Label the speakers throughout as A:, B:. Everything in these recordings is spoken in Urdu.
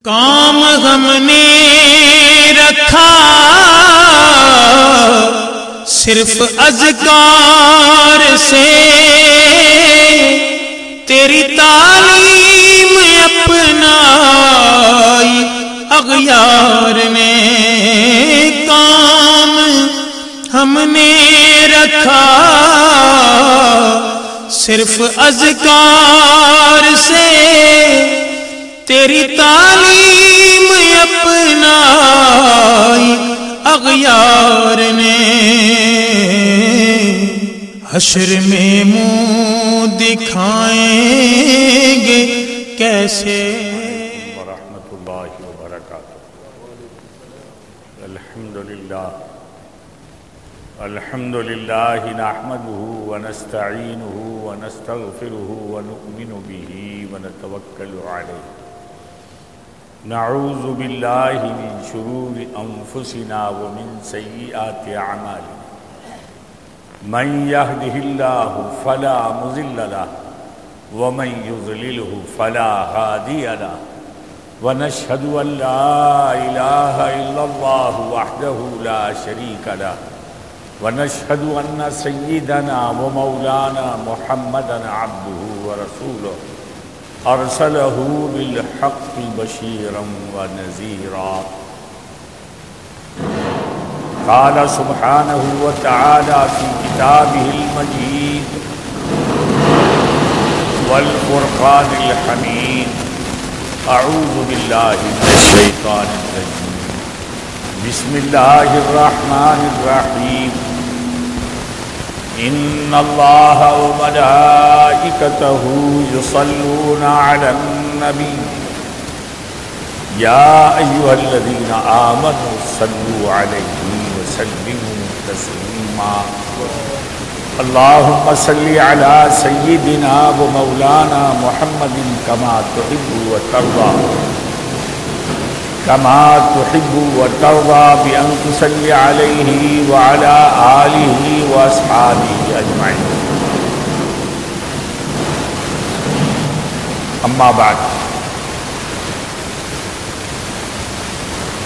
A: کام ہم نے رکھا صرف اذکار سے، تیری تعلیم اپنائی اغیار نے۔ کام ہم نے رکھا صرف اذکار سے، تیری تعلیم اپنائی اغیار نے۔ حشر میں منہ دکھائیں گے کیسے؟
B: ورحمۃ اللہ وبرکاتہ۔ الحمد للہ نحمده ونستعینه ونستغفره ونؤمن به ونتوکل علیہ، نعوذ باللہ من شرور انفسنا ومن سیئات اعمالنا، من يهده الله فلا مضل له ومن يضلله فلا هادي له، ونشهد أن لا إله إلا الله وحده لا شريك له، ونشهد أن سيدنا ومولانا محمدا عبده ورسوله أرسله بالحق بشيرا ونذيرا۔ قال سبحانه وتعالى في كتابه المجيد والفرقان الحميد، أعوذ بالله من الشيطان الرجيم، بسم الله الرحمن الرحيم، إن الله وملائكته يصلون على النبي، يا أيها الذين آمنوا صلوا عليه وسلموا تسليما۔ اللهم صل على سيدنا ومولانا محمد كما تحب وترضى بأن تصلي عليه وعلى آله وأصحابه أجمعين۔ أما بعد،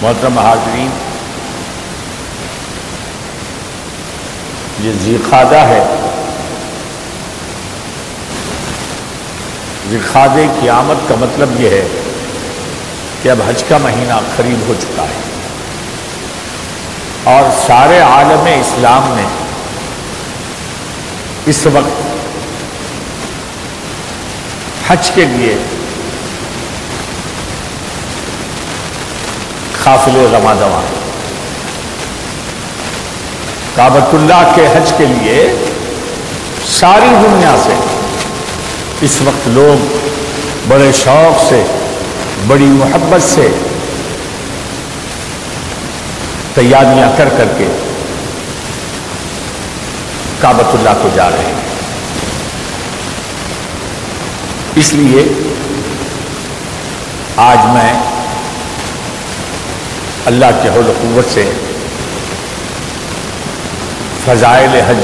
B: محترم حاضرین، یہ ذی قعدہ ہے۔ ذی قعدہ کی آمد کا مطلب یہ ہے کہ اب حج کا مہینہ قریب ہو چکا ہے، اور سارے عالم اسلام میں اس وقت حج کے لیے قافلے رواں دواں، کعبۃ اللہ کے حج کے لیے ساری دنیا سے اس وقت لوگ بڑے شوق سے، بڑی محبت سے تیاریاں کر کر کے کعبۃ اللہ کو جا رہے ہیں۔ اس لیے آج میں اللہ کے حول و قوت سے فضائل حج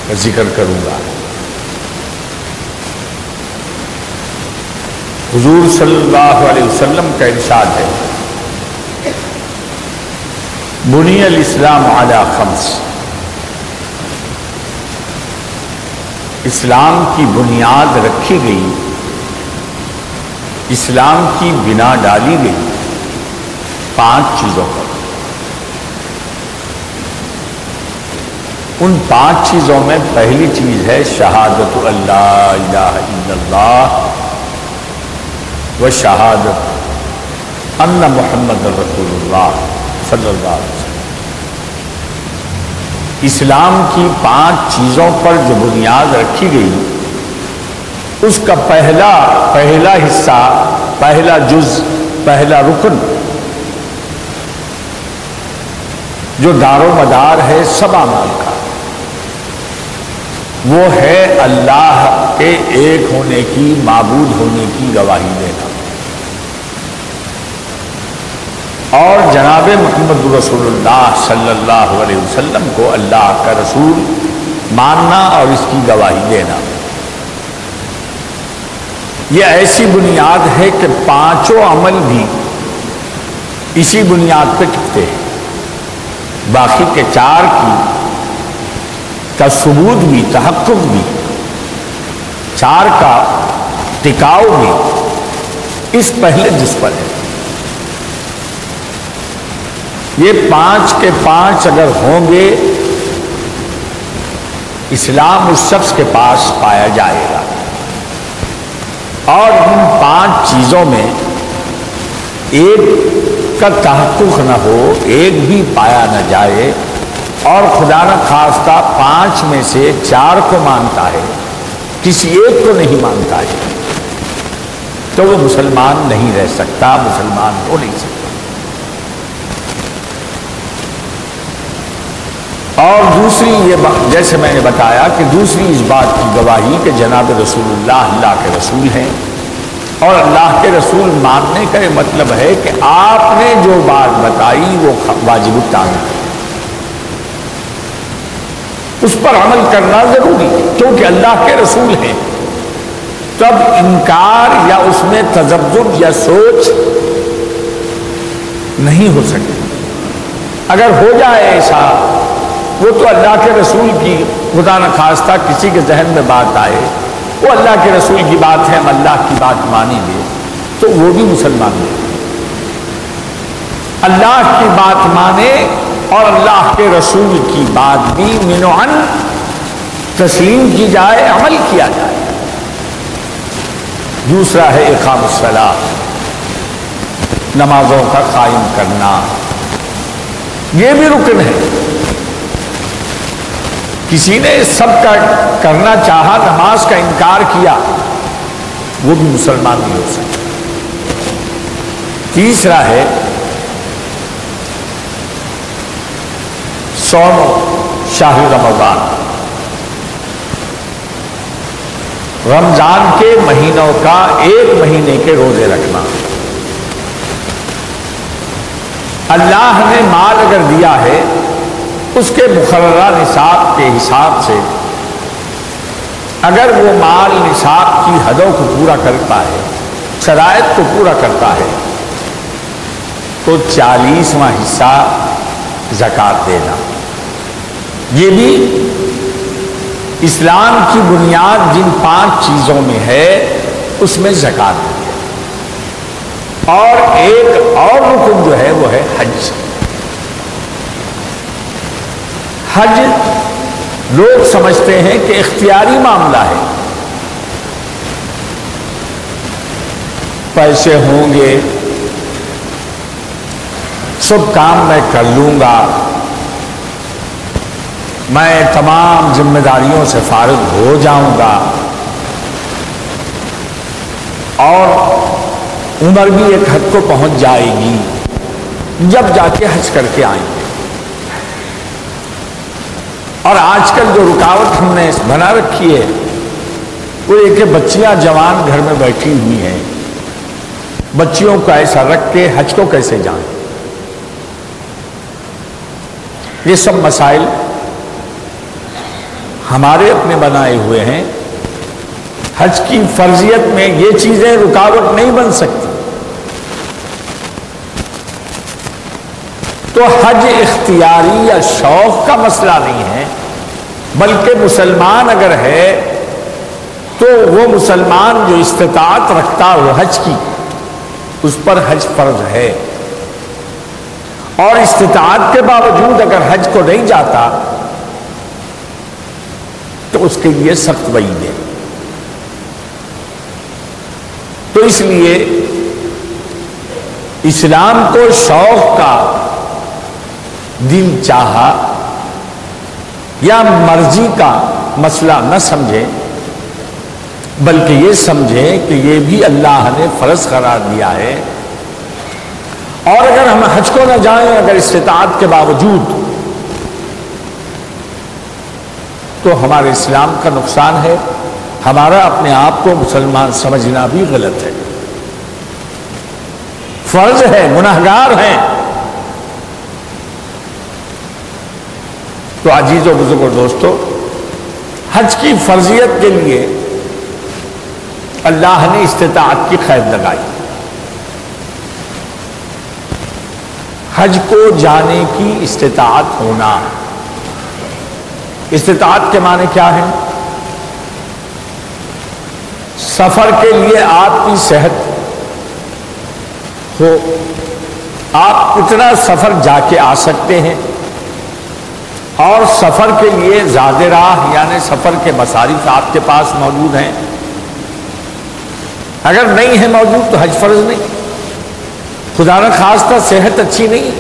B: کا ذکر کروں گا۔ حضور صلی اللہ علیہ وسلم کا ارشاد ہے، بنی الاسلام علی خمس، اسلام کی بنیاد رکھی گئی، اسلام کی بنا ڈالی گئی 5 چیزوں پر۔ ان 5 چیزوں میں پہلی چیز ہے شہادت اللہ الہ الا اللہ و شہادت ان محمد رسول اللہ صلی اللہ علیہ وسلم۔ اسلام کی 5 چیزوں پر جو بنیاد رکھی گئی، اس کا پہلا حصہ، پہلا جز، پہلا رکن جو دار و مدار ہے سب اعمال کا، وہ ہے اللہ کے ایک ہونے کی، معبود ہونے کی گواہی دینا، اور جناب محمد رسول اللہ صلی اللہ علیہ وسلم کو اللہ کا رسول ماننا اور اس کی گواہی دینا۔ یہ ایسی بنیاد ہے کہ پانچوں عمل بھی اسی بنیاد پہ ٹکتے ہیں، باقی کے چار کا ثبوت بھی، تحقق بھی، چار کا ٹکاؤ بھی اس پہلے جس پر ہے۔ یہ پانچ کے پانچ اگر ہوں گے، اسلام اس شخص کے پاس پایا جائے گا، اور ان پانچ چیزوں میں ایک کا تحقق نہ ہو، ایک بھی پایا نہ جائے، اور خدا نہ خواستہ پانچ میں سے چار کو مانتا ہے، کسی ایک کو نہیں مانتا ہے، تو وہ مسلمان نہیں رہ سکتا، مسلمان ہو نہیں سکتا۔ اور دوسری یہ بات، جیسے میں نے بتایا کہ دوسری اس بات کی گواہی کہ جناب رسول اللہ کے رسول ہیں، اور اللہ کے رسول ماننے کا یہ مطلب ہے کہ آپ نے جو بات بتائی وہ واجب التعمیل ہے، اس پر عمل کرنا ضروری ہے، کیونکہ اللہ کے رسول ہیں۔ تب انکار یا اس میں تذبذب یا سوچ نہیں ہو سکتی۔ اگر ہو جائے ایسا، وہ تو اللہ کے رسول کی خدا نخواستہ کسی کے ذہن میں بات آئے، وہ اللہ کے رسول کی بات ہے، ہم اللہ کی بات مانیں گے، تو وہ بھی مسلمان ہے۔ اللہ کی بات مانے اور اللہ کے رسول کی بات بھی منعن تسلیم کی جائے، عمل کیا جائے۔ دوسرا ہے اقام الصلاۃ، نمازوں کا قائم کرنا، یہ بھی رکن ہے۔ کسی نے سب کا کرنا چاہا، نماز کا انکار کیا، وہ بھی مسلمان نہیں ہو سکتا۔ تیسرا ہے صوم شہر رمضان، رمضان کے مہینوں کا ایک مہینے کے روزے رکھنا۔ اللہ نے مال اگر دیا ہے، اس کے مقررہ نصاب کے حساب سے اگر وہ مال نصاب کی حدوں کو پورا کرتا ہے، شرائط کو پورا کرتا ہے، تو 40واں حصہ زکوٰۃ دینا۔ یہ بھی اسلام کی بنیاد جن 5 چیزوں میں ہے، اس میں زکوٰۃ ہے۔ اور ایک اور رکن جو ہے وہ ہے حج۔ حج لوگ سمجھتے ہیں کہ اختیاری معاملہ ہے، پیسے ہوں گے، سب کام میں کر لوں گا، میں تمام ذمہ داریوں سے فارغ ہو جاؤں گا، اور عمر بھی ایک حد کو پہنچ جائے گی، جب جا کے حج کر کے آئیں گے۔ اور آج کل جو رکاوٹ ہم نے بنا رکھی ہے، وہ یہ کہ بچیاں جوان گھر میں بیٹھی ہوئی ہیں، بچیوں کو ایسا رکھ کے حج کو کیسے جائیں؟ یہ سب مسائل ہمارے اپنے بنائے ہوئے ہیں۔ حج کی فرضیت میں یہ چیزیں رکاوٹ نہیں بن سکتی۔ تو حج اختیاری یا شوق کا مسئلہ نہیں ہے، بلکہ مسلمان اگر ہے تو وہ مسلمان جو استطاعت رکھتا ہو حج کی، اس پر حج فرض ہے، اور استطاعت کے باوجود اگر حج کو نہیں جاتا تو اس کے لیے سخت وعید ہے۔ تو اس لیے اسلام کو شوق کا دین چاہا یا مرضی کا مسئلہ نہ سمجھے، بلکہ یہ سمجھے کہ یہ بھی اللہ نے فرض قرار دیا ہے، اور اگر ہم حج کو نہ جائیں اگر استطاعت کے باوجود، تو ہمارے اسلام کا نقصان ہے، ہمارا اپنے آپ کو مسلمان سمجھنا بھی غلط ہے۔ فرض ہے، گناہگار ہیں۔ تو عزیز و بزرگ و دوستو، حج کی فرضیت کے لیے اللہ نے استطاعت کی قید لگائی. حج کو جانے کی استطاعت ہونا. استطاعت کے معنی کیا ہے؟ سفر کے لیے آپ کی صحت ہو، آپ اتنا سفر جا کے آ سکتے ہیں، اور سفر کے لیے زاد راہ یعنی سفر کے مصارف آپ کے پاس موجود ہیں. اگر نہیں ہے موجود تو حج فرض نہیں. خدا نہ خواستہ صحت اچھی نہیں،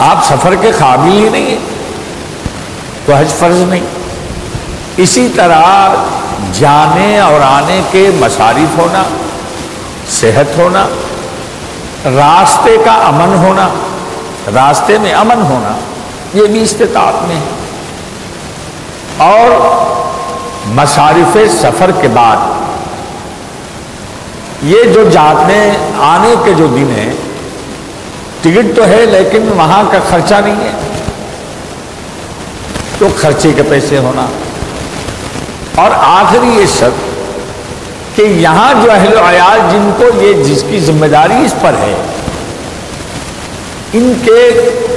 B: آپ سفر کے قابل ہی نہیں ہیں تو حج فرض نہیں. اسی طرح جانے اور آنے کے مصارف ہونا، صحت ہونا، راستے کا امن ہونا، راستے میں امن ہونا، یہ بھی استطاعت میں ہے. اور مصارف سفر کے بعد یہ جو جانے آنے کے جو دن ہیں، ٹکٹ تو ہے لیکن وہاں کا خرچہ نہیں ہے، تو خرچے کے پیسے ہونا. اور آخری یہ شرط کہ یہاں جو اہل و عیال جن کو یہ جس کی ذمہ داری اس پر ہے، ان کے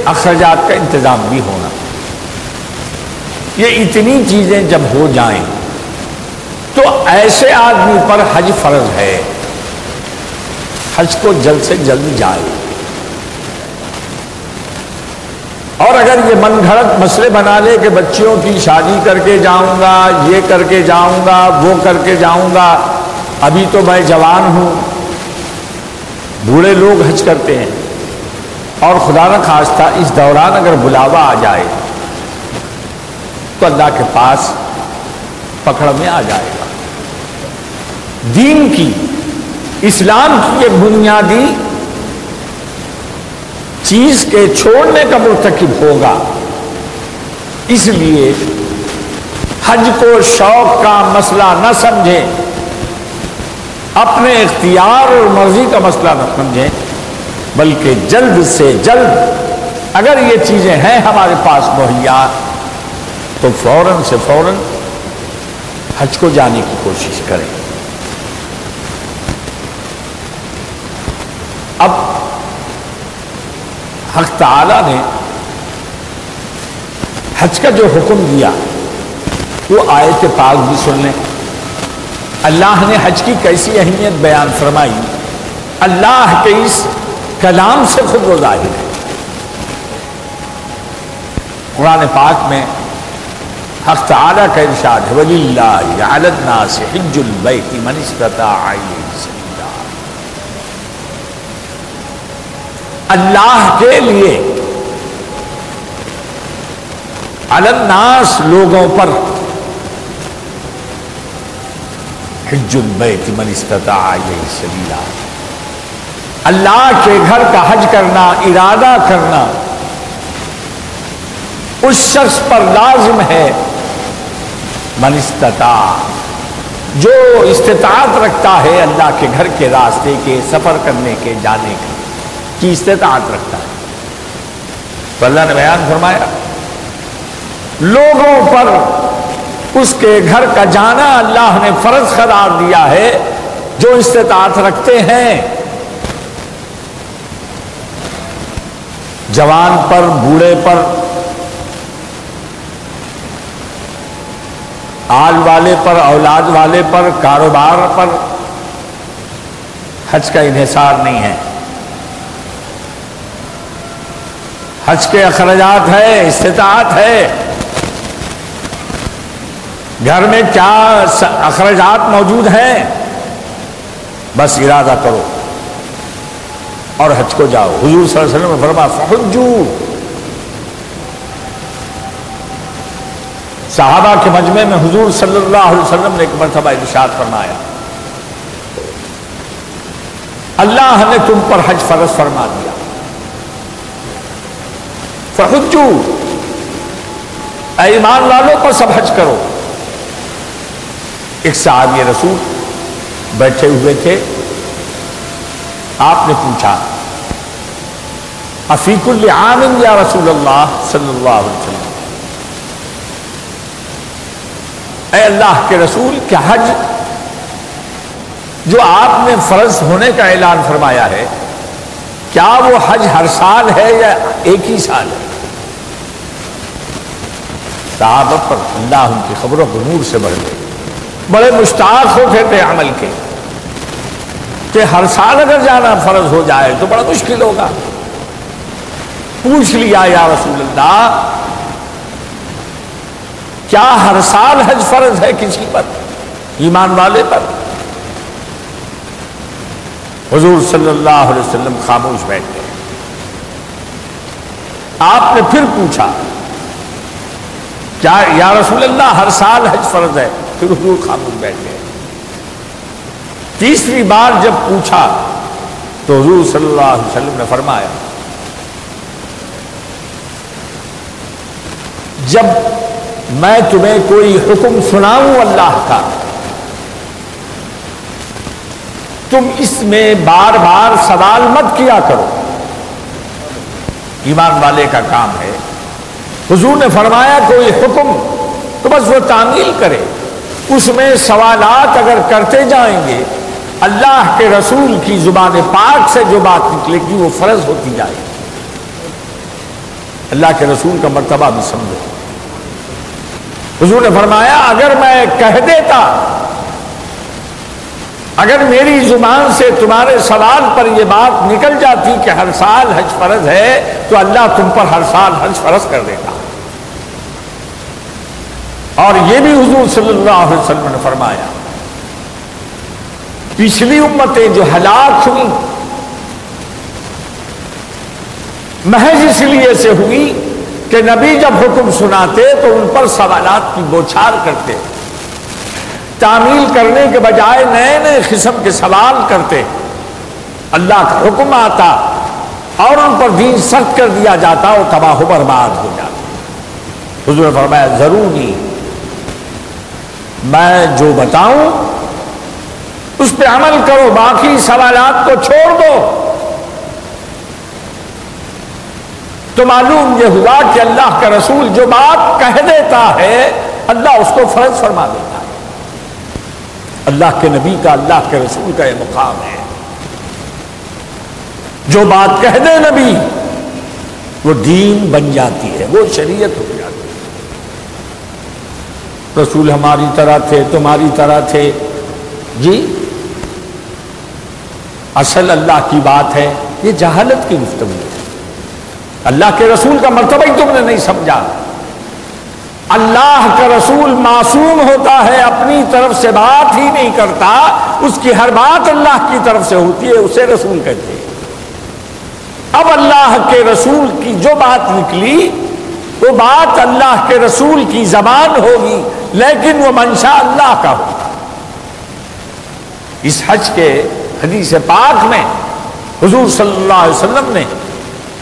B: اخراجات کا انتظام بھی ہونا. یہ اتنی چیزیں جب ہو جائیں تو ایسے آدمی پر حج فرض ہے. حج کو جلد سے جلد جائے. اور اگر یہ من گھڑت مسئلے بنا لے کہ بچیوں کی شادی کر کے جاؤں گا، یہ کر کے جاؤں گا، وہ کر کے جاؤں گا، ابھی تو میں جوان ہوں. بوڑھے لوگ حج کرتے ہیں، اور خدا نہ خواستہ اس دوران اگر بلاوا آ جائے تو اللہ کے پاس پکڑ میں آ جائے گا. دین کی، اسلام کی یہ بنیادی چیز کے چھوڑنے کا مرتکب ہوگا. اس لیے حج کو شوق کا مسئلہ نہ سمجھیں، اپنے اختیار اور مرضی کا مسئلہ نہ سمجھیں، بلکہ جلد سے جلد اگر یہ چیزیں ہیں ہمارے پاس مہیا تو فوراً سے فوراً حج کو جانے کی کوشش کریں. اب حق تعالی نے حج کا جو حکم دیا وہ آیت پاک بھی سن لیں. اللہ نے حج کی کیسی اہمیت بیان فرمائی. اللہ کے اس کلام سے خود وہ ظاہر ہے. قرآن پاک میں حق تعالی کا ارشاد ہے وَلِلَّهِ عَلَى النَّاسِ حِجُّ الْبَيْتِ مَنِ اسْتَطَاعَ إِلَيْهِ سَبِيلًا. اللہ کے لیے علی الناس لوگوں پر حج البیت من استطاع الیہ سبیلا، اللہ کے گھر کا حج کرنا، ارادہ کرنا اس شخص پر لازم ہے من استطاع، جو استطاعت رکھتا ہے اللہ کے گھر کے راستے کے سفر کرنے کے جانے کی استطاعت رکھتا ہے. تو اللہ نے بیان فرمایا لوگوں پر اس کے گھر کا جانا اللہ نے فرض قرار دیا ہے جو استطاعت رکھتے ہیں. جوان پر، بوڑھے پر، آل والے پر، اولاد والے پر، کاروبار پر حج کا انحصار نہیں ہے. حج کے اخراجات ہے، استطاعت ہے. گھر میں کیا اخراجات موجود ہیں، بس ارادہ کرو اور حج کو جاؤ. حضور صلی اللہ علیہ وسلم نے فرمایا فحجوا. صحابہ کے مجمع میں حضور صلی اللہ علیہ وسلم نے ایک مرتبہ ارشاد فرمایا اللہ نے تم پر حج فرض فرما دیا، فحجوا، اے ایمان والوں کو سب حج کرو. ایک صحابی رسول بیٹھے ہوئے تھے، آپ نے پوچھا افی کل عام یا رسول اللہ صلی اللہ علیہ وسلم، اے اللہ کے رسول کیا حج جو آپ نے فرض ہونے کا اعلان فرمایا ہے، کیا وہ حج ہر سال ہے یا ایک ہی سال ہے؟ صحابہ پر اللہ ان کی خبروں کو نور سے بھر دے، بڑے مشتاق ہوتے تھے عمل کے کہ ہر سال اگر جانا فرض ہو جائے تو بڑا مشکل ہوگا۔ پوچھ لیا یا رسول اللہ کیا ہر سال حج فرض ہے کسی پر، ایمان والے پر؟ حضور صلی اللہ علیہ وسلم خاموش بیٹھ گئے۔ آپ نے پھر پوچھا کیا یا رسول اللہ ہر سال حج فرض ہے؟ پھر حضور خاموش بیٹھ گئے۔ تیسری بار جب پوچھا تو حضور صلی اللہ علیہ وسلم نے فرمایا جب میں تمہیں کوئی حکم سناؤں اللہ کا، تم اس میں بار بار سوال مت کیا کرو، ایمان والے کا کام ہے۔ حضور نے فرمایا کوئی حکم تو بس وہ تعمیل کرے، اس میں سوالات اگر کرتے جائیں گے اللہ کے رسول کی زبان پاک سے جو بات نکلے گی وہ فرض ہوتی جائے گی۔ اللہ کے رسول کا مرتبہ بھی سمجھو۔ حضور نے فرمایا اگر میں کہہ دیتا، اگر میری زبان سے تمہارے سوال پر یہ بات نکل جاتی کہ ہر سال حج فرض ہے تو اللہ تم پر ہر سال حج فرض کر دیتا۔ اور یہ بھی حضور صلی اللہ علیہ وسلم نے فرمایا پچھلی امتیں جو ہلاک ہوئی محض اس لیے سے ہوئی کہ نبی جب حکم سناتے تو ان پر سوالات کی بوچھار کرتے، تعمیل کرنے کے بجائے نئے نئے قسم کے سوال کرتے، اللہ کا حکم آتا اور ان پر دین سخت کر دیا جاتا، وہ تباہ و برباد ہو جاتا۔ حضور نے فرمایا ضروری میں جو بتاؤں اس پہ عمل کرو، باقی سوالات کو چھوڑ دو۔ تو معلوم یہ ہوا کہ اللہ کا رسول جو بات کہہ دیتا ہے اللہ اس کو فرض فرما دیتا ہے۔ اللہ کے نبی کا، اللہ کے رسول کا یہ مقام ہے، جو بات کہہ دے نبی وہ دین بن جاتی ہے، وہ شریعت ہو جاتی ہے۔ رسول ہماری طرح تھے، تمہاری طرح تھے، جی اصل اللہ کی بات ہے، یہ جہالت کی گفتگو ہے۔ اللہ کے رسول کا مرتبہ ہی تم نے نہیں سمجھا۔ اللہ کا رسول معصوم ہوتا ہے، اپنی طرف سے بات ہی نہیں کرتا، اس کی ہر بات اللہ کی طرف سے ہوتی ہے، اسے رسول کہتے ہیں۔ اب اللہ کے رسول کی جو بات نکلی وہ بات اللہ کے رسول کی زبان ہوگی، لیکن وہ منشا اللہ کا ہوگا۔ اس حج کے حدیث پاک میں حضور صلی اللہ علیہ وسلم نے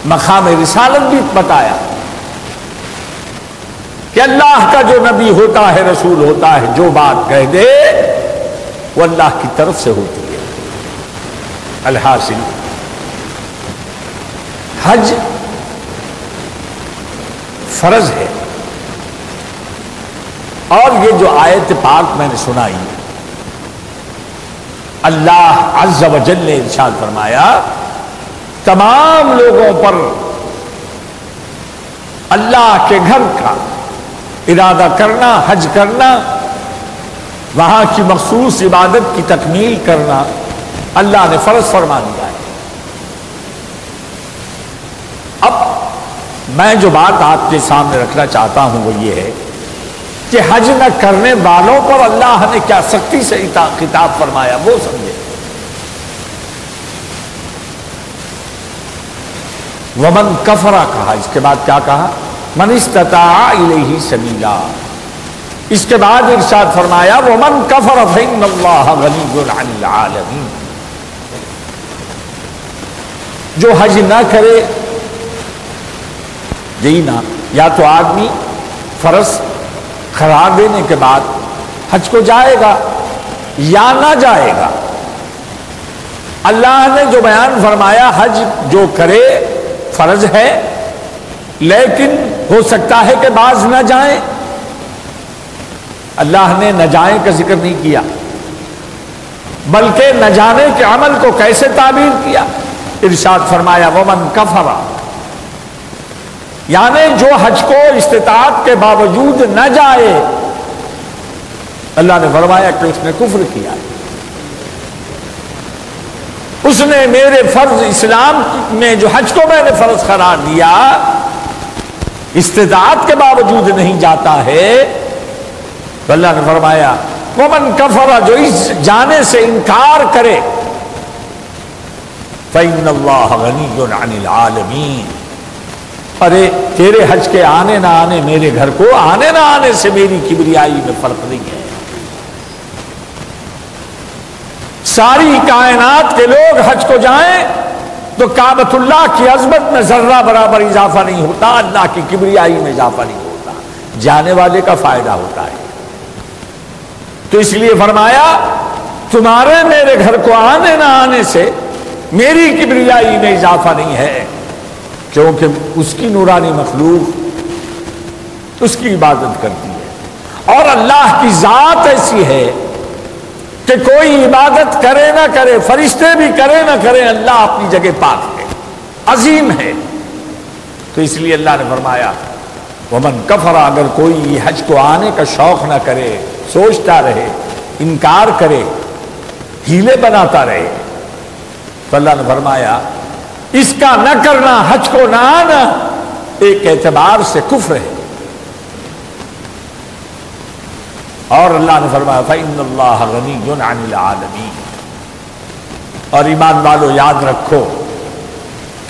B: مقام رسالت بھی بتایا کہ اللہ کا جو نبی ہوتا ہے، رسول ہوتا ہے، جو بات کہہ دے وہ اللہ کی طرف سے ہوتی ہے۔ الحاصل حج فرض ہے، اور یہ جو آیت پاک میں نے سنائی اللہ عز و جل نے ارشاد فرمایا تمام لوگوں پر اللہ کے گھر کا ارادہ کرنا، حج کرنا، وہاں کی مخصوص عبادت کی تکمیل کرنا اللہ نے فرض فرما دیا ہے۔ اب میں جو بات آپ کے سامنے رکھنا چاہتا ہوں وہ یہ ہے کہ حج نہ کرنے والوں پر اللہ نے کیا سختی سے خطاب فرمایا وہ سمجھے۔ ومن کفرا کہا، اس کے بعد کیا کہا؟ من استطاع الیہ سبیلا۔ اس کے بعد ارشاد فرمایا ومن کفر فإن اللہ غنی عن العالمین۔ جو حج نہ کرے، دینا یا تو آدمی فرض قرار دینے کے بعد حج کو جائے گا یا نہ جائے گا۔ اللہ نے جو بیان فرمایا حج جو کرے فرض ہے، لیکن ہو سکتا ہے کہ بعض نہ جائیں۔ اللہ نے نہ جائیں کا ذکر نہیں کیا، بلکہ نہ جانے کے عمل کو کیسے تعبیر کیا؟ ارشاد فرمایا ومن کفر، یعنی جو حج کو استطاعت کے باوجود نہ جائے، اللہ نے فرمایا کہ اس نے کفر کیا، اس نے میرے فرض اسلام میں جو حج کو میں نے فرض قرار دیا استطاعت کے باوجود نہیں جاتا ہے، تو اللہ نے فرمایا ومن کفر، جو اس جانے سے انکار کرے، فإن اللہ غنی عن العالمین، ارے تیرے حج کے آنے نہ آنے، میرے گھر کو آنے نہ آنے سے میری کبریائی میں فرق نہیں ہے۔ ساری کائنات کے لوگ حج کو جائیں تو کعبۃ اللہ کی عظمت میں ذرہ برابر اضافہ نہیں ہوتا، اللہ کی کبریائی میں اضافہ نہیں ہوتا، جانے والے کا فائدہ ہوتا ہے۔ تو اس لیے فرمایا تمہارے میرے گھر کو آنے نہ آنے سے میری کبریائی میں اضافہ نہیں ہے، کیونکہ اس کی نورانی مخلوق اس کی عبادت کرتی ہے، اور اللہ کی ذات ایسی ہے کہ کوئی عبادت کرے نہ کرے، فرشتے بھی کرے نہ کرے، اللہ اپنی جگہ پاک ہے، عظیم ہے۔ تو اس لیے اللہ نے فرمایا ومن کفر، اگر کوئی حج کو آنے کا شوق نہ کرے، سوچتا رہے، انکار کرے، ہیلے بناتا رہے، تو اللہ نے فرمایا اس کا نہ کرنا، حج کو نہ آنا، ایک اعتبار سے کفر ہے۔ اور اللہ نے فرمایا فإن اللہ غنی عن العالمین، اور ایمان والو یاد رکھو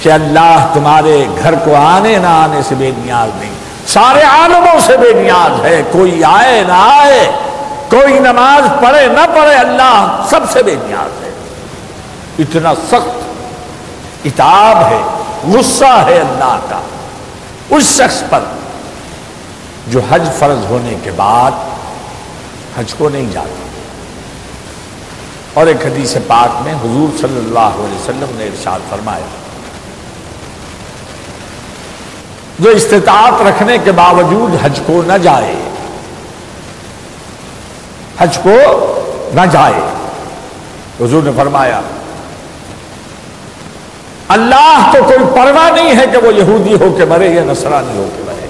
B: کہ اللہ تمہارے گھر کو آنے نہ آنے سے بے نیاز نہیں، سارے عالموں سے بے نیاز ہے، کوئی آئے نہ آئے، کوئی نماز پڑھے نہ پڑھے، اللہ سب سے بے نیاز ہے۔ اتنا سخت عتاب ہے، غصہ ہے اللہ کا اس شخص پر جو حج فرض ہونے کے بعد حج کو نہیں جاتا۔ اور ایک حدیث پاک میں حضور صلی اللہ علیہ وسلم نے ارشاد فرمایا جو استطاعت رکھنے کے باوجود حج کو نہ جائے، حج کو نہ جائے، حضور نے فرمایا اللہ کو کوئی پرواہ نہیں ہے کہ وہ یہودی ہو کے مرے یا نصرانی ہو کے مرے۔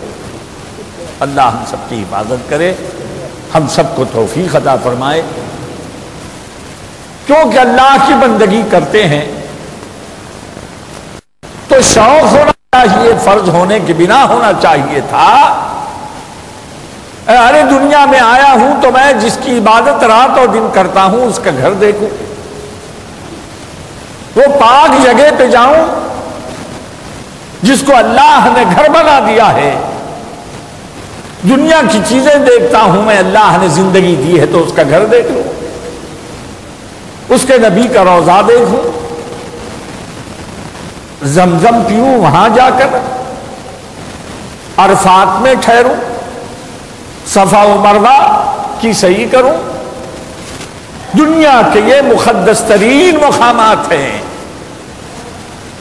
B: اللہ ہم سب کی حفاظت کرے، ہم سب کو توفیق عطا فرمائے، کیونکہ اللہ کی بندگی کرتے ہیں تو شوق ہونا چاہیے، فرض ہونے کی بنا ہونا چاہیے تھا۔ ارے دنیا میں آیا ہوں تو میں جس کی عبادت رات اور دن کرتا ہوں اس کا گھر دیکھوں، وہ پاک جگہ پہ جاؤں جس کو اللہ نے گھر بنا دیا ہے۔ دنیا کی چیزیں دیکھتا ہوں میں، اللہ نے زندگی دی ہے تو اس کا گھر دیکھ لوں، اس کے نبی کا روضہ دیکھوں، زمزم پیوں وہاں جا کر، عرفات میں ٹھہروں، صفا و مروہ کی صحیح کروں۔ دنیا کے یہ مقدس ترین مقامات ہیں،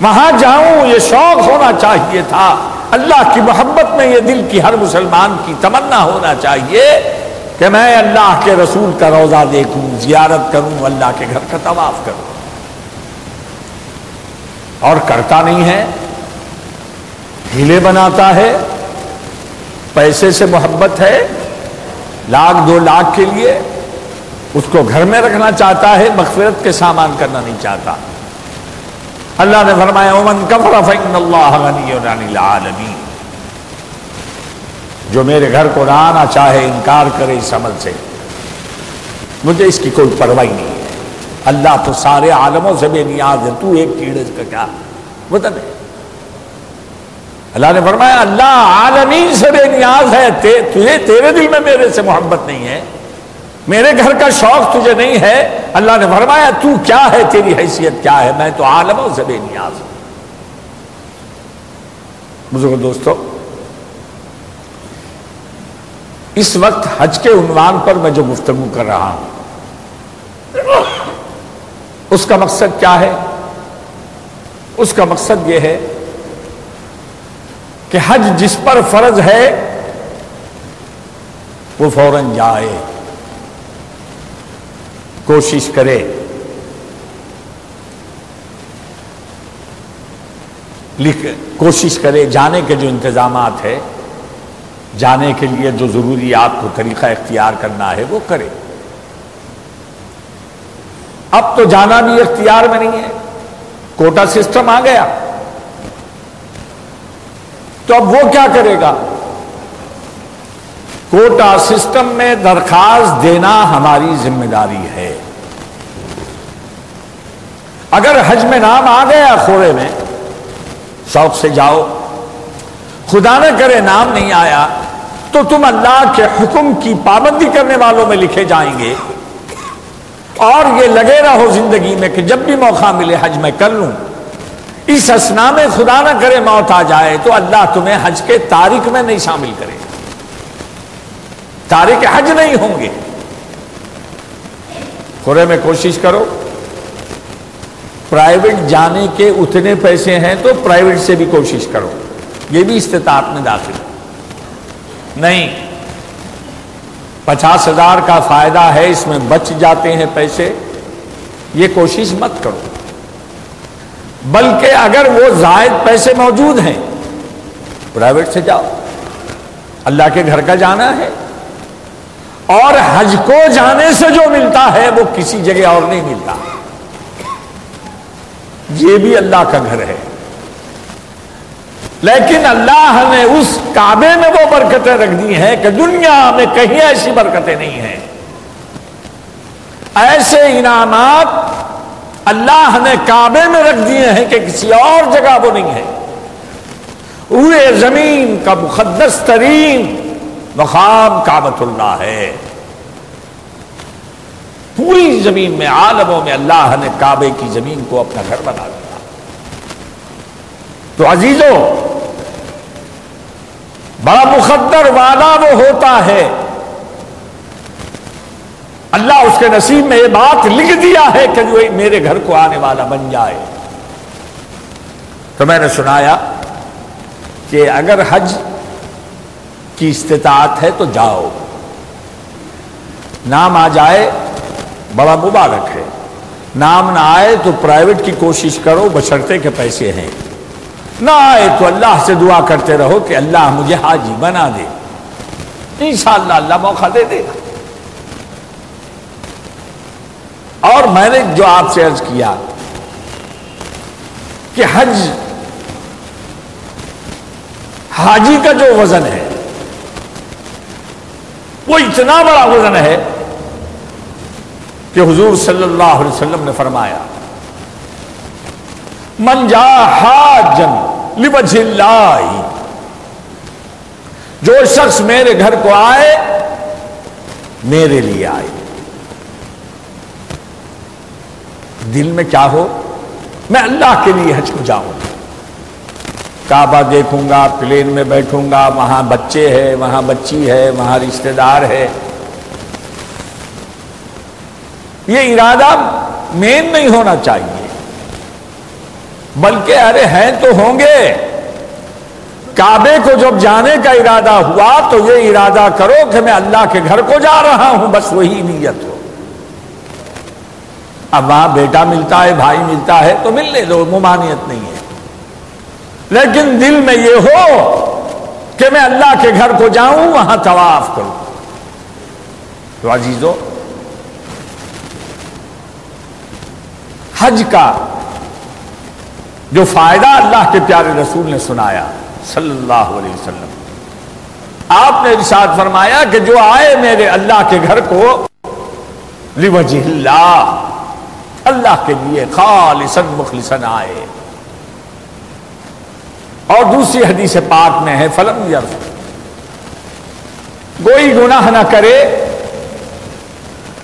B: وہاں جاؤں، یہ شوق ہونا چاہیے تھا۔ اللہ کی محبت میں یہ دل کی ہر مسلمان کی تمنا ہونا چاہیے کہ میں اللہ کے رسول کا روضہ دیکھوں، زیارت کروں، اللہ کے گھر کا طواف کروں، اور کرتا نہیں ہے، ہیلے بناتا ہے، پیسے سے محبت ہے، 1,00,000 2,00,000 کے لیے اس کو گھر میں رکھنا چاہتا ہے، مغفرت کے سامان کرنا نہیں چاہتا۔ اللہ نے فرمایا ومن کفر فإن اللہ غنی عن العالمین، جو میرے گھر کو نہ آنا چاہے، انکار کرے اس عمل سے، مجھے اس کی کوئی پرواہ نہیں ہے، اللہ تو سارے عالموں سے بے نیاز ہے، تو ایک کیڑے کا کیا مطلب ہے؟ اللہ نے فرمایا اللہ عالمین سے بے نیاز ہے، تیرے دل میں میرے سے محبت نہیں ہے، میرے گھر کا شوق تجھے نہیں ہے۔ اللہ نے فرمایا تو کیا ہے، تیری حیثیت کیا ہے، میں تو عالموں سے بے نیاز ہوں۔ بزرگ دوستو، اس وقت حج کے عنوان پر میں جو گفتگو کر رہا ہوں اس کا مقصد کیا ہے؟ اس کا مقصد یہ ہے کہ حج جس پر فرض ہے وہ فوراً جائے، کوشش کرے کوشش کرے، جانے کے جو انتظامات ہے، جانے کے لیے جو ضروری آپ کو طریقہ اختیار کرنا ہے وہ کرے۔ اب تو جانا بھی اختیار میں نہیں ہے، کوٹا سسٹم آ گیا، تو اب وہ کیا کرے گا؟ کوٹا سسٹم میں درخواست دینا ہماری ذمہ داری ہے۔ اگر حج میں نام آ گیا کھوڑے میں، شوق سے جاؤ، خدا نہ کرے نام نہیں آیا تو تم اللہ کے حکم کی پابندی کرنے والوں میں لکھے جائیں گے، اور یہ لگے رہو زندگی میں کہ جب بھی موقع ملے حج میں کر لوں۔ اس اثنا میں خدا نہ کرے موت آ جائے تو اللہ تمہیں حج کے تارک میں نہیں شامل کرے، تارک حج نہیں ہوں گے۔ کھوڑے میں کوشش کرو، پرائیویٹ جانے کے اتنے پیسے ہیں تو پرائیویٹ سے بھی کوشش کرو، یہ بھی استطاعت میں داخل ہے۔ نہیں 50,000 کا فائدہ ہے، اس میں بچ جاتے ہیں پیسے، یہ کوشش مت کرو، بلکہ اگر وہ زائد پیسے موجود ہیں پرائیویٹ سے جاؤ، اللہ کے گھر کا جانا ہے، اور حج کو جانے سے جو ملتا ہے وہ کسی جگہ اور نہیں ملتا، یہ بھی اللہ کا گھر ہے۔ لیکن اللہ نے اس کعبے میں وہ برکتیں رکھ دی ہیں کہ دنیا میں کہیں ایسی برکتیں نہیں ہیں، ایسے انعامات اللہ نے کعبے میں رکھ دیے ہیں کہ کسی اور جگہ وہ نہیں ہے۔ اوہ زمین کا مقدس ترین مقام کعبۃ اللہ ہے، پوری زمین میں، عالموں میں اللہ نے کعبے کی زمین کو اپنا گھر بنا دیا۔ تو عزیزو، بڑا مقدر وعدہ وہ ہوتا ہے، اللہ اس کے نصیب میں یہ بات لکھ دیا ہے کہ جو میرے گھر کو آنے والا بن جائے۔ تو میں نے سنایا کہ اگر حج کی استطاعت ہے تو جاؤ، نام آ جائے بڑا مبارک ہے، نام نہ آئے تو پرائیویٹ کی کوشش کرو بشرطے کے پیسے ہیں، نہ آئے تو اللہ سے دعا کرتے رہو کہ اللہ مجھے حاجی بنا دے، انشاءاللہ اللہ موقع دے دے گا۔ اور میں نے جو آپ سے عرض کیا کہ حاجی کا جو وزن ہے وہ اتنا بڑا وزن ہے کہ حضور صلی اللہ علیہ وسلم نے فرمایا من جاء حاجا لوجہ اللہ، جو شخص میرے گھر کو آئے میرے لیے آئے، دل میں کیا ہو میں اللہ کے لیے حج کو جاؤں، کعبہ دیکھوں گا، پلین میں بیٹھوں گا، وہاں بچے ہے، وہاں بچی ہے، وہاں رشتہ دار ہے، یہ ارادہ مین نہیں ہونا چاہیے، بلکہ ارے ہیں تو ہوں گے۔ کعبے کو جب جانے کا ارادہ ہوا تو یہ ارادہ کرو کہ میں اللہ کے گھر کو جا رہا ہوں، بس وہی نیت ہو۔ اب وہاں بیٹا ملتا ہے، بھائی ملتا ہے تو ملنے دو، ممانعت نہیں ہے، لیکن دل میں یہ ہو کہ میں اللہ کے گھر کو جاؤں، وہاں طواف کروں۔ تو عزیزو، حج کا جو فائدہ اللہ کے پیارے رسول نے سنایا صلی اللہ علیہ وسلم، آپ نے ارشاد فرمایا کہ جو آئے میرے اللہ کے گھر کو لوجہ اللہ، اللہ کے لیے خالصاً مخلصاً آئے۔ اور دوسری حدیث پاک میں ہے فلم یرفث، کوئی گناہ نہ کرے،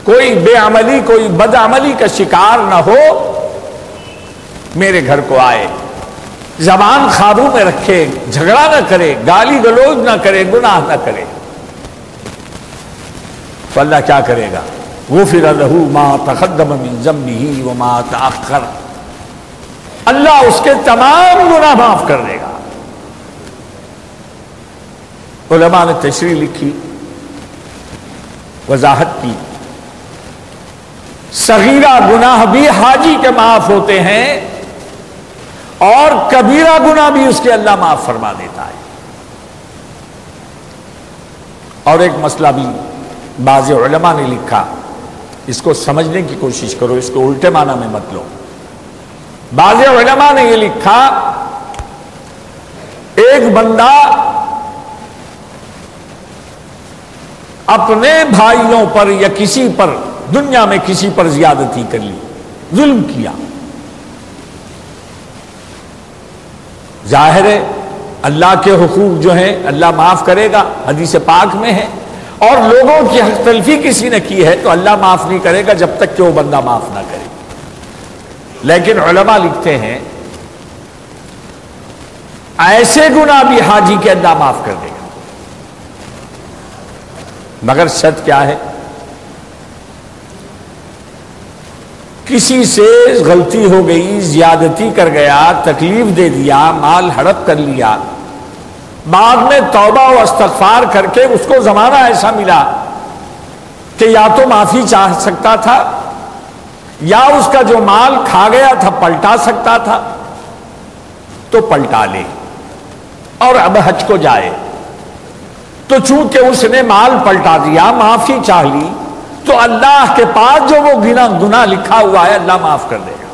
B: کوئی بے عملی، کوئی بد عملی کا شکار نہ ہو، میرے گھر کو آئے، زبان قابو میں رکھے، جھگڑا نہ کرے، گالی گلوچ نہ کرے، گناہ نہ کرے، تو اللہ کیا کرے گا؟ غفر لہ ما تقدم من ذنبہ وما تأخر، اللہ اس کے تمام گناہ معاف کر دے گا۔ علماء نے تشریح لکھی، وضاحت کی، صغیرہ گناہ بھی حاجی کے معاف ہوتے ہیں، اور کبیرہ گناہ بھی اس کے اللہ معاف فرما دیتا ہے۔ اور ایک مسئلہ بھی بعض علماء نے لکھا، اس کو سمجھنے کی کوشش کرو، اس کو الٹے معنی میں مت لو۔ بعض علماء نے یہ لکھا، ایک بندہ اپنے بھائیوں پر یا کسی پر، دنیا میں کسی پر زیادتی کر لی، ظلم کیا، ظاہر ہے اللہ کے حقوق جو ہیں اللہ معاف کرے گا، حدیث پاک میں ہے، اور لوگوں کی حق تلفی کسی نے کی ہے تو اللہ معاف نہیں کرے گا جب تک کہ وہ بندہ معاف نہ کرے۔ لیکن علماء لکھتے ہیں ایسے گناہ بھی حاجی کے اللہ معاف کر دے گا، مگر شرط کیا ہے؟ کسی سے غلطی ہو گئی، زیادتی کر گیا، تکلیف دے دیا، مال ہڑپ کر لیا، بعد میں توبہ و استغفار کر کے اس کو زمانہ ایسا ملا کہ یا تو معافی چاہ سکتا تھا یا اس کا جو مال کھا گیا تھا پلٹا سکتا تھا، تو پلٹا لے اور اب حج کو جائے۔ تو چونکہ اس نے مال پلٹا دیا، معافی چاہ لی، تو اللہ کے پاس جو وہ گناہ لکھا ہوا ہے اللہ معاف کر دے گا۔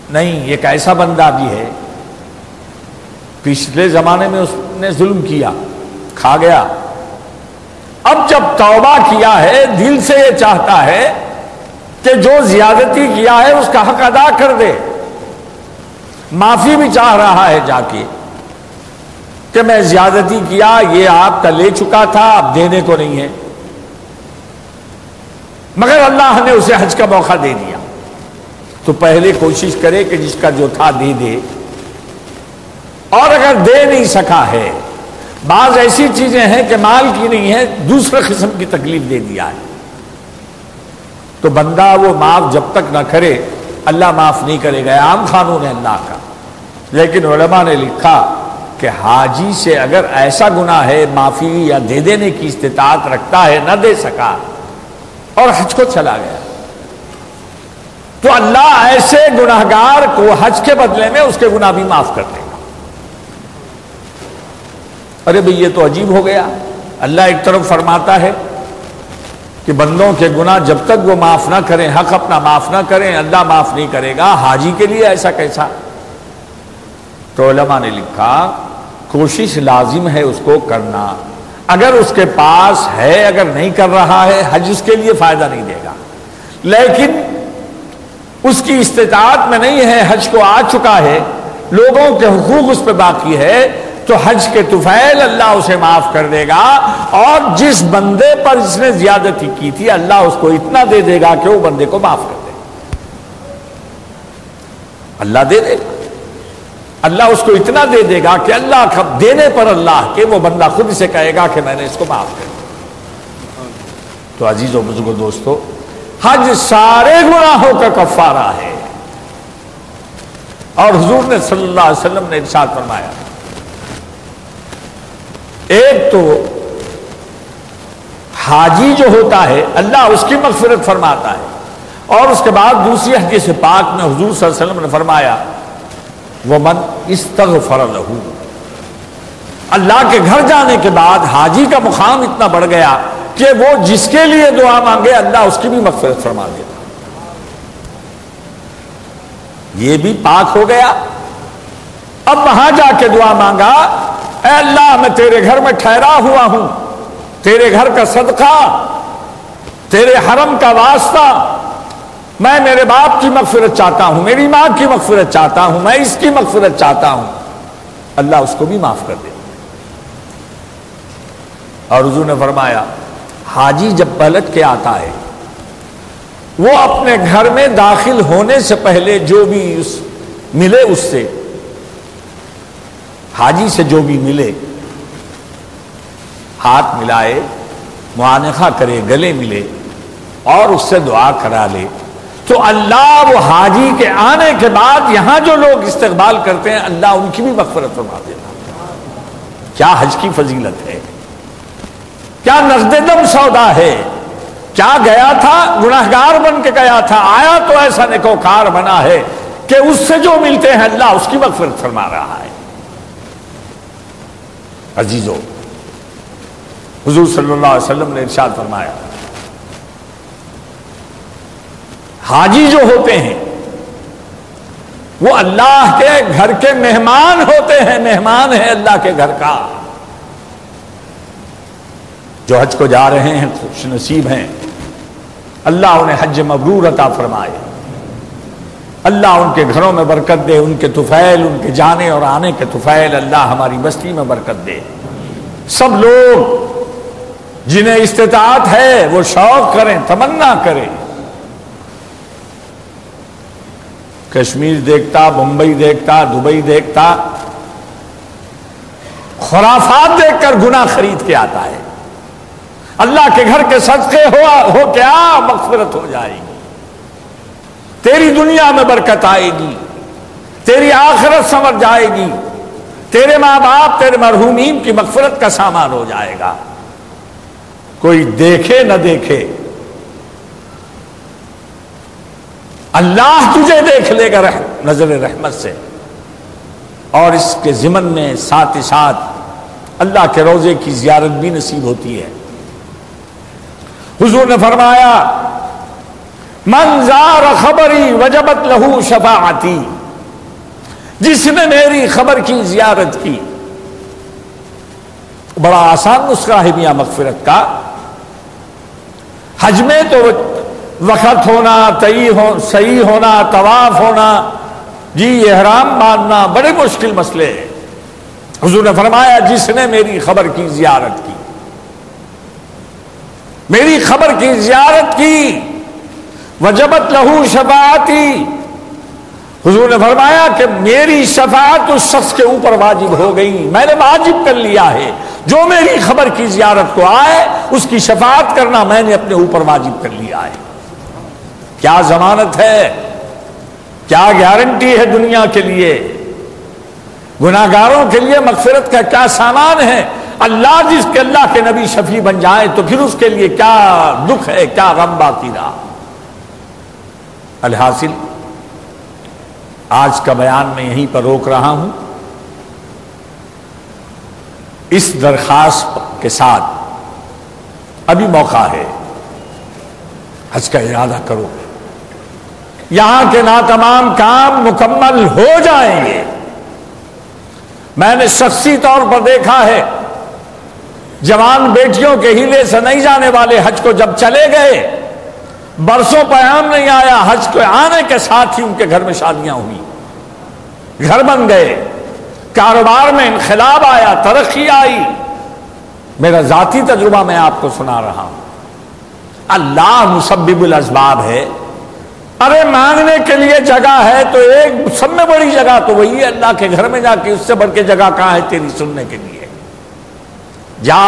B: نہیں، ایک ایسا بندہ بھی ہے پچھلے زمانے میں اس نے ظلم کیا، کھا گیا، اب جب توبہ کیا ہے دل سے یہ چاہتا ہے کہ جو زیادتی کیا ہے اس کا حق ادا کر دے، معافی بھی چاہ رہا ہے جا کے کہ میں زیادتی کیا، یہ آپ کا لے چکا تھا، اب دینے کو نہیں ہے، مگر اللہ نے اسے حج کا موقع دے دیا، تو پہلے کوشش کرے کہ جس کا جو تھا دے دے، اور اگر دے نہیں سکا ہے، بعض ایسی چیزیں ہیں کہ مال کی نہیں ہے، دوسرے قسم کی تکلیف دے دیا ہے، تو بندہ وہ معاف جب تک نہ کرے اللہ معاف نہیں کرے گا، عام قانون ہے اللہ کا۔ لیکن علماء نے لکھا کہ حاجی سے اگر ایسا گناہ ہے معافی یا دے دینے کی استطاعت رکھتا ہے، نہ دے سکا اور حج کو چلا گیا، تو اللہ ایسے گناہگار کو حج کے بدلے میں اس کے گناہ بھی معاف کر دے گا۔ ارے بھئی یہ تو عجیب ہو گیا، اللہ ایک طرف فرماتا ہے کہ بندوں کے گناہ جب تک وہ معاف نہ کریں، حق اپنا معاف نہ کریں، اللہ معاف نہیں کرے گا، حاجی کے لیے ایسا کیسا؟ تو علماء نے لکھا کوشش لازم ہے اس کو کرنا، اگر اس کے پاس ہے، اگر نہیں کر رہا ہے، حج اس کے لیے فائدہ نہیں دے گا، لیکن اس کی استطاعت میں نہیں ہے، حج کو آ چکا ہے، لوگوں کے حقوق اس پہ باقی ہے، تو حج کے طفیل اللہ اسے معاف کر دے گا، اور جس بندے پر اس نے زیادتی کی تھی اللہ اس کو اتنا دے دے گا کہ وہ بندے کو معاف کر دے گا، اللہ دے دے گا، اللہ اس کو اتنا دے دے گا کہ اللہ کا دینے پر اللہ کے وہ بندہ خود سے کہے گا کہ میں نے اس کو معاف کر دیا۔ تو عزیزو بزرگو دوستو، حج سارے گناہوں کا کفارہ ہے، اور حضور نے صلی اللہ علیہ وسلم نے ارشاد فرمایا، ایک تو حاجی جو ہوتا ہے اللہ اس کی مغفرت فرماتا ہے، اور اس کے بعد دوسری حدیث پاک میں حضور صلی اللہ علیہ وسلم نے فرمایا وَمَنْ اسْتَغْفَرَ لَهُ، اللہ کے گھر جانے کے بعد حاجی کا مقام اتنا بڑھ گیا کہ وہ جس کے لیے دعا مانگے اللہ اس کی بھی مغفرت فرما دیتا، یہ بھی پاک ہو گیا۔ اب وہاں جا کے دعا مانگا، اے اللہ میں تیرے گھر میں ٹھہرا ہوا ہوں، تیرے گھر کا صدقہ، تیرے حرم کا واسطہ، میں میرے باپ کی مغفرت چاہتا ہوں، میری ماں کی مغفرت چاہتا ہوں، میں اس کی مغفرت چاہتا ہوں، اللہ اس کو بھی معاف کر دے۔ اور حضور نے فرمایا حاجی جب پلٹ کے آتا ہے وہ اپنے گھر میں داخل ہونے سے پہلے جو بھی ملے اس سے، حاجی سے جو بھی ملے، ہاتھ ملائے، معانقہ کرے، گلے ملے اور اس سے دعا کرا لے، تو اللہ وہ حاجی کے آنے کے بعد یہاں جو لوگ استقبال کرتے ہیں اللہ ان کی بھی مغفرت فرما دیتا۔ کیا حج کی فضیلت ہے، کیا نقد دم سودا ہے، کیا گیا تھا گناہگار بن کے گیا تھا، آیا تو ایسا نیکوکار بنا ہے کہ اس سے جو ملتے ہیں اللہ اس کی مغفرت فرما رہا ہے۔ عزیزو، حضور صلی اللہ علیہ وسلم نے ارشاد فرمایا، حاجی جو ہوتے ہیں وہ اللہ کے گھر کے مہمان ہوتے ہیں، مہمان ہے اللہ کے گھر کا۔ جو حج کو جا رہے ہیں خوش نصیب ہیں، اللہ انہیں حج مبرور عطا فرمائے، اللہ ان کے گھروں میں برکت دے، ان کے طفیل، ان کے جانے اور آنے کے طفیل اللہ ہماری بستی میں برکت دے۔ سب لوگ جنہیں استطاعت ہے وہ شوق کریں، تمنا کریں۔ کشمیر دیکھتا، ممبئی دیکھتا، دبئی دیکھتا، خرافات دیکھ کر گناہ خرید کے آتا ہے۔ اللہ کے گھر کے صدقے ہو کیا مغفرت ہو جائے گی، تیری دنیا میں برکت آئے گی، تیری آخرت سنور جائے گی، تیرے ماں باپ تیرے مرحومین کی مغفرت کا سامان ہو جائے گا۔ کوئی دیکھے نہ دیکھے، اللہ تجھے دیکھ لے گا نظر رحمت سے، اور اس کے ضمن میں ساتھ ہی ساتھ اللہ کے روضے کی زیارت بھی نصیب ہوتی ہے۔ حضور نے فرمایا، من زار خبری وجبت لہو شفاعتی، جس نے میری خبر کی زیارت کی۔ بڑا آسان نسخہ ہے میاں مغفرت کا۔ حج میں تو وقت ہونا، صحیح ہونا، طواف ہونا، جی احرام باندھنا بڑے مشکل مسئلے ہیں۔ حضور نے فرمایا، جس نے میری خبر کی زیارت کی، میری خبر کی زیارت کی، وجبت لہو شفاعتی، حضور نے فرمایا کہ میری شفاعت اس شخص کے اوپر واجب ہو گئی، میں نے واجب کر لیا ہے، جو میری خبر کی زیارت کو آئے اس کی شفاعت کرنا میں نے اپنے اوپر واجب کر لیا ہے۔ کیا ضمانت ہے، کیا گارنٹی ہے دنیا کے لیے، گناہگاروں کے لیے مغفرت کا کیا سامان ہے۔ اللہ جس کے اللہ کے نبی شفیع بن جائے تو پھر اس کے لیے کیا دکھ ہے، کیا غم باقی رہا۔ الحاصل آج کا بیان میں یہیں پر روک رہا ہوں، اس درخواست کے ساتھ ابھی موقع ہے، حج کا ارادہ کرو، یہاں کے ناتمام کام مکمل ہو جائیں گے۔ میں نے شخصی طور پر دیکھا ہے، جوان بیٹیوں کے ہیلے سے نہیں جانے والے حج کو جب چلے گئے، برسوں پیام نہیں آیا، حج کے آنے کے ساتھ ہی ان کے گھر میں شادیاں ہوئی، گھر بن گئے، کاروبار میں انقلاب آیا، ترقی آئی۔ میرا ذاتی تجربہ میں آپ کو سنا رہا ہوں۔ اللہ مسبب الاسباب ہے۔ ارے مانگنے کے لیے جگہ ہے تو ایک سب میں بڑی جگہ تو وہی ہے اللہ کے گھر میں جا کے، اس سے بڑھ کے جگہ کہاں ہے تیری سننے کے لیے؟ جا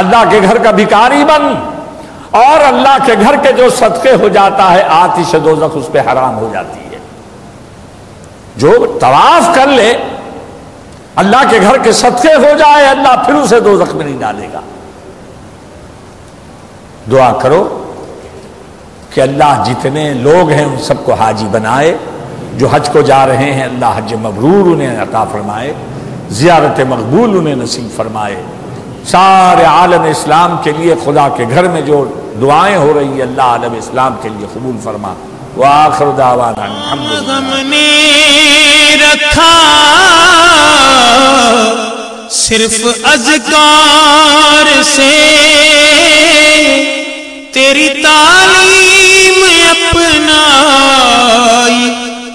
B: اللہ کے گھر کا بھکاری بن، اور اللہ کے گھر کے جو صدقے ہو جاتا ہے آتش دوزخ اس پہ حرام ہو جاتی ہے۔ جو طواف کر لے، اللہ کے گھر کے صدقے ہو جائے، اللہ پھر اسے دوزخ میں نہیں ڈالے گا۔ دعا کرو کہ اللہ جتنے لوگ ہیں ان سب کو حاجی بنائے، جو حج کو جا رہے ہیں اللہ حج مبرور انہیں عطا فرمائے، زیارت مقبول انہیں نصیب فرمائے۔ سارے عالم اسلام کے لیے خدا کے گھر میں جو دعائیں ہو رہی ہیں اللہ عالم اسلام کے لیے قبول فرما۔ وآخر دعوانا الحمدللہ۔
A: ہم نے رکھا صرف اذکار سے، تیری تعلیم اپنائی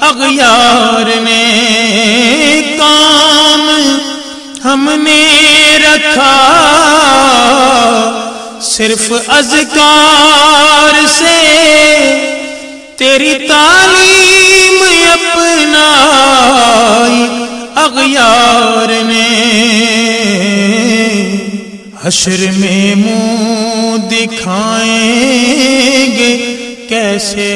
A: اغیار نے، کام ہم نے رکھا صرف اذکار سے، تیری تعلیم اپنائی اغیار نے، حشر میں منہ دکھائیں گے کیسے